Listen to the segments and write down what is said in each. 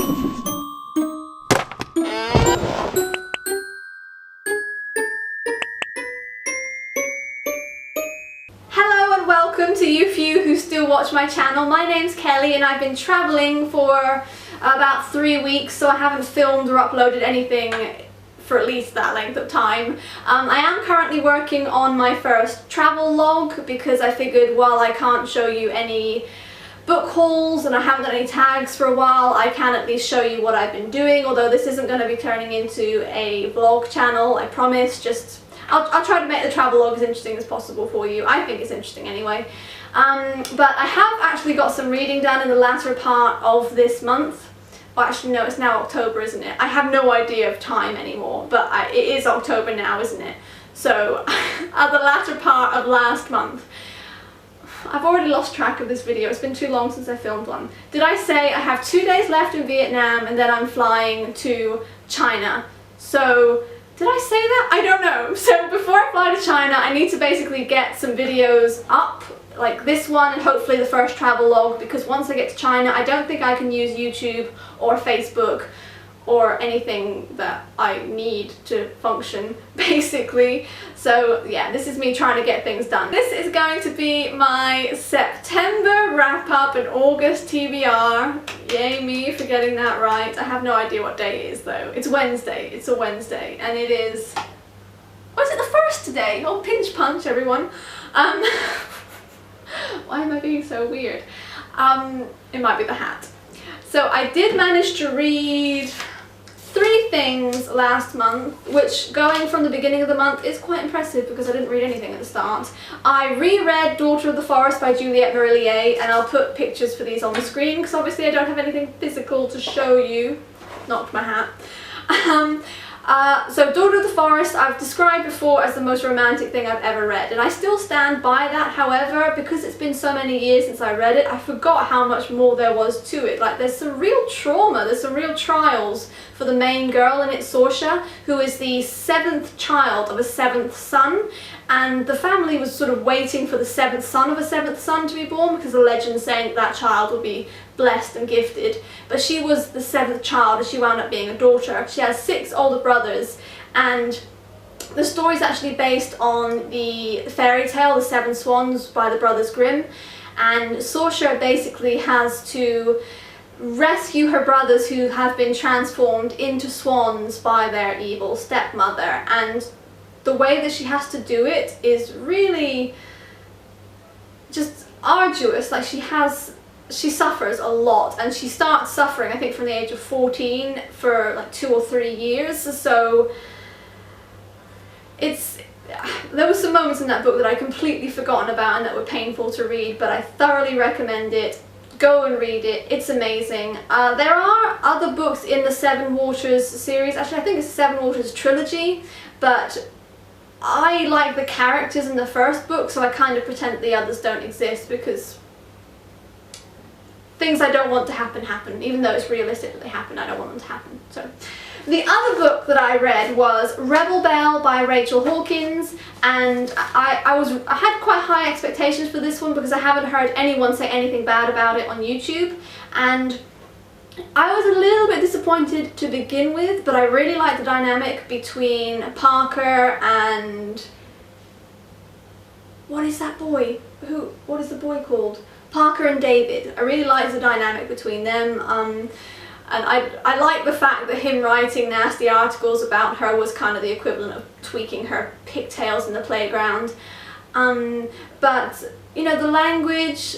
Hello and welcome to you few who still watch my channel. My name's Kelly and I've been travelling for about 3 weeks, so I haven't filmed or uploaded anything for at least that length of time. I am currently working on my first travel log because I figured while I can't show you any book hauls and I haven't done any tags for a while, I can at least show you what I've been doing, although this isn't going to be turning into a vlog channel, I promise. Just I'll try to make the travel log as interesting as possible for you. I think it's interesting anyway. But I have actually got some reading done in the latter part of this month. Well, actually no, it's now October, isn't it? I have no idea of time anymore, but it is October now, isn't it? So at the latter part of last month. I've already lost track of this video, it's been too long since I filmed one. Did I say I have 2 days left in Vietnam and then I'm flying to China? So, did I say that? I don't know. So before I fly to China, I need to basically get some videos up, like this one and hopefully the first travel log, because once I get to China, I don't think I can use YouTube or Facebook or anything that I need to function, basically. So yeah, this is me trying to get things done. This is going to be my September wrap up and August TBR. Yay me for getting that right. I have no idea what day it is though. It's Wednesday. It's a Wednesday and it is... Oh, is it the first today? Oh, pinch punch everyone. Why am I being so weird? It might be the hat. So I did manage to read 3 things last month, which going from the beginning of the month is quite impressive because I didn't read anything at the start. I reread Daughter of the Forest by Juliette Marillier, and I'll put pictures for these on the screen because obviously I don't have anything physical to show you. Knocked my hat. So Daughter of the Forest I've described before as the most romantic thing I've ever read, and I still stand by that. However, because it's been so many years since I read it, I forgot how much more there was to it. Like, there's some real trauma, there's some real trials for the main girl in it, Saoirse, who is the 7th child of a 7th son, and the family was sort of waiting for the 7th son of a 7th son to be born because the legend's saying that child would be blessed and gifted, but she was the 7th child and she wound up being a daughter. She has 6 older brothers, and the story is actually based on the fairy tale The 7 Swans by the Brothers Grimm, and Saoirse basically has to rescue her brothers who have been transformed into swans by their evil stepmother, and the way that she has to do it is really just arduous. Like, she suffers a lot, and she starts suffering I think from the age of 14 for like 2 or 3 years. So there were some moments in that book that I completely forgotten about and that were painful to read, but I thoroughly recommend it. Go and read it, it's amazing. There are other books in the Seven Waters series. Actually, I think it's Seven Waters trilogy, but I like the characters in the first book, so I kind of pretend the others don't exist because things I don't want to happen, even though it's realistic that they happen. I don't want them to happen. So the other book that I read was Rebel Belle by Rachel Hawkins, and I had quite high expectations for this one because I haven't heard anyone say anything bad about it on YouTube, and I was a little bit disappointed to begin with, but I really liked the dynamic between Parker and... what is that boy? What is the boy called? Parker and David. I really liked the dynamic between them, and I like the fact that him writing nasty articles about her was kind of the equivalent of tweaking her pigtails in the playground. But, you know, the language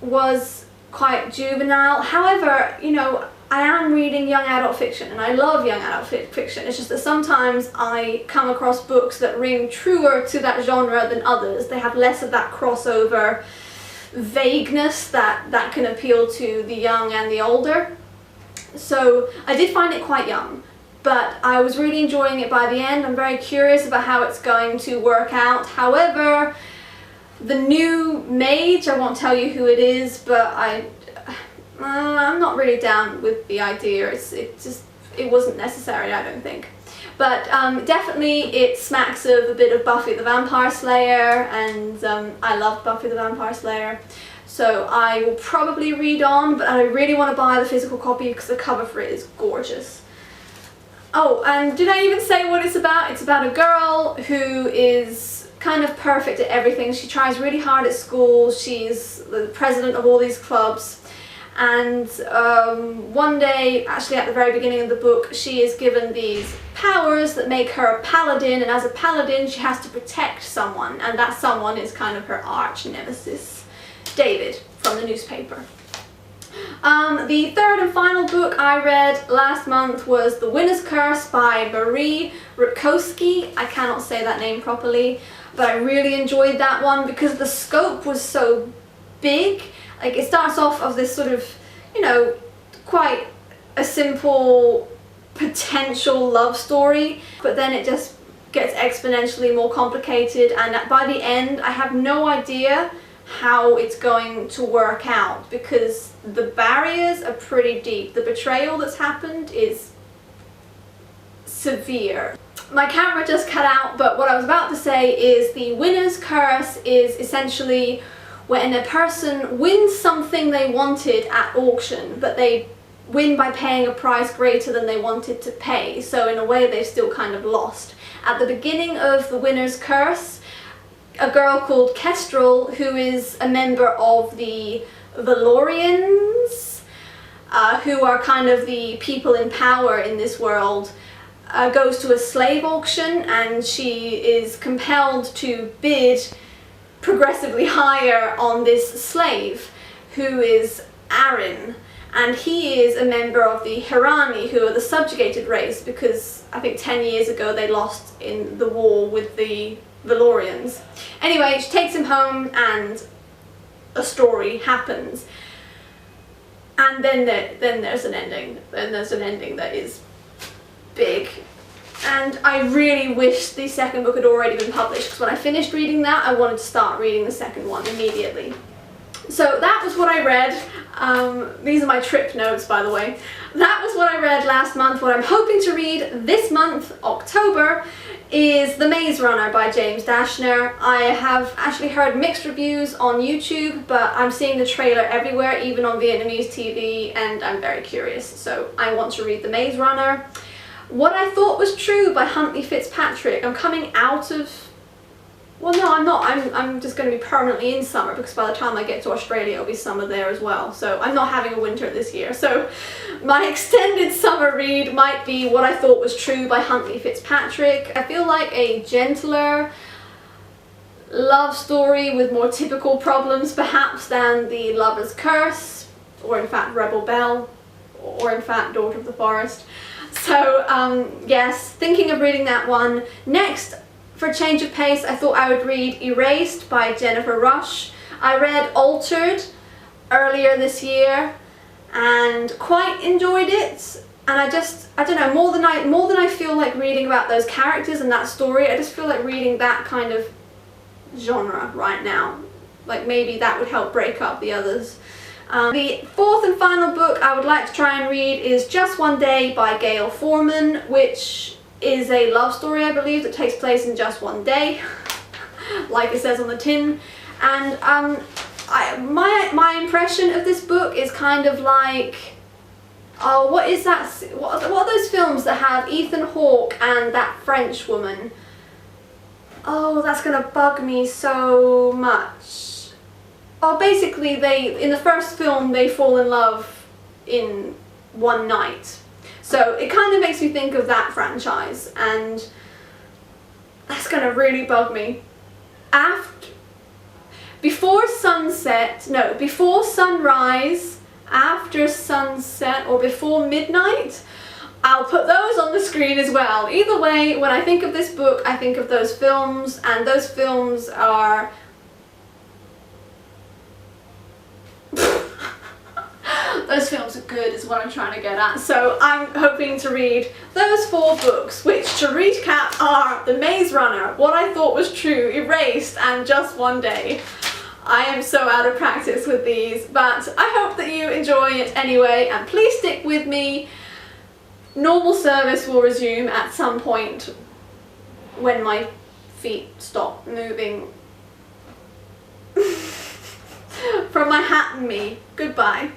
was quite juvenile. However, you know, I am reading young adult fiction and I love young adult fiction. It's just that sometimes I come across books that ring truer to that genre than others. They have less of that crossover vagueness that can appeal to the young and the older. So I did find it quite young, but I was really enjoying it by the end. I'm very curious about how it's going to work out. However, the new mage, I won't tell you who it is, but I'm not really down with the idea. It wasn't necessary, I don't think. But definitely it smacks of a bit of Buffy the Vampire Slayer, and I loved Buffy the Vampire Slayer. so I will probably read on, but I really want to buy the physical copy because the cover for it is gorgeous. Oh, and did I even say what it's about? It's about a girl who is kind of perfect at everything. She tries really hard at school, she's the president of all these clubs, and one day, actually at the very beginning of the book, she is given these powers that make her a paladin, and as a paladin she has to protect someone, and that someone is kind of her arch nemesis, David from the newspaper. The third and final book I read last month was The Winner's Curse by Marie Rutkowski. I cannot say that name properly, but I really enjoyed that one because the scope was so big. Like, it starts off of this sort of, you know, quite a simple potential love story, but then it just gets exponentially more complicated, and by the end I have no idea how it's going to work out because the barriers are pretty deep. The betrayal that's happened is severe. My camera just cut out, but what I was about to say is the winner's curse is essentially when a person wins something they wanted at auction, but they win by paying a price greater than they wanted to pay, so in a way they've still kind of lost. At the beginning of the winner's curse, a girl called Kestrel, who is a member of the Valorians, who are kind of the people in power in this world, goes to a slave auction, and she is compelled to bid progressively higher on this slave, who is Aaron, and he is a member of the Hirani, who are the subjugated race, because I think 10 years ago they lost in the war with the Valorians. Anyway, she takes him home and a story happens, and then there's an ending. Then there's an ending that is big, and I really wish the second book had already been published, because when I finished reading that I wanted to start reading the second one immediately. So that was what I read. These are my trip notes, by the way. That was what I read last month. What I'm hoping to read this month, October, is The Maze Runner by James Dashner. I have actually heard mixed reviews on YouTube, but I'm seeing the trailer everywhere, even on Vietnamese TV, and I'm very curious, so I want to read The Maze Runner. What I Thought Was True by Huntley Fitzpatrick. I'm coming out of... Well, no, I'm not. I'm just going to be permanently in summer, because by the time I get to Australia it'll be summer there as well. So I'm not having a winter this year. So my extended summer read might be What I Thought Was True by Huntley Fitzpatrick. I feel like a gentler love story with more typical problems perhaps than The Lover's Curse, or in fact Rebel Belle, or in fact Daughter of the Forest. So yes, thinking of reading that one. Next, for a change of pace, I thought I would read Erased by Jennifer Rush. I read Altered earlier this year and quite enjoyed it, and I don't know, more than I feel like reading about those characters and that story, I just feel like reading that kind of genre right now. Like maybe that would help break up the others. The fourth and final book I would like to try and read is Just One Day by Gail Forman, which is a love story, I believe, that takes place in just one day, like it says on the tin. And my impression of this book is kind of like, oh, what is that? What are those films that have Ethan Hawke and that French woman? Oh, that's gonna bug me so much. Oh, basically, in the first film they fall in love in one night. So it kind of makes me think of that franchise, and that's gonna really bug me. Before sunset, no, before sunrise, after sunset, or before midnight, I'll put those on the screen as well. Either way, when I think of this book, I think of those films, and those films are... Those films are good is what I'm trying to get at. So I'm hoping to read those four books, which, to recap, are The Maze Runner, What I Thought Was True, Erased, and Just One Day. I am so out of practice with these, but I hope that you enjoy it anyway, and please stick with me. Normal service will resume at some point when my feet stop moving. from my hat and me. Goodbye.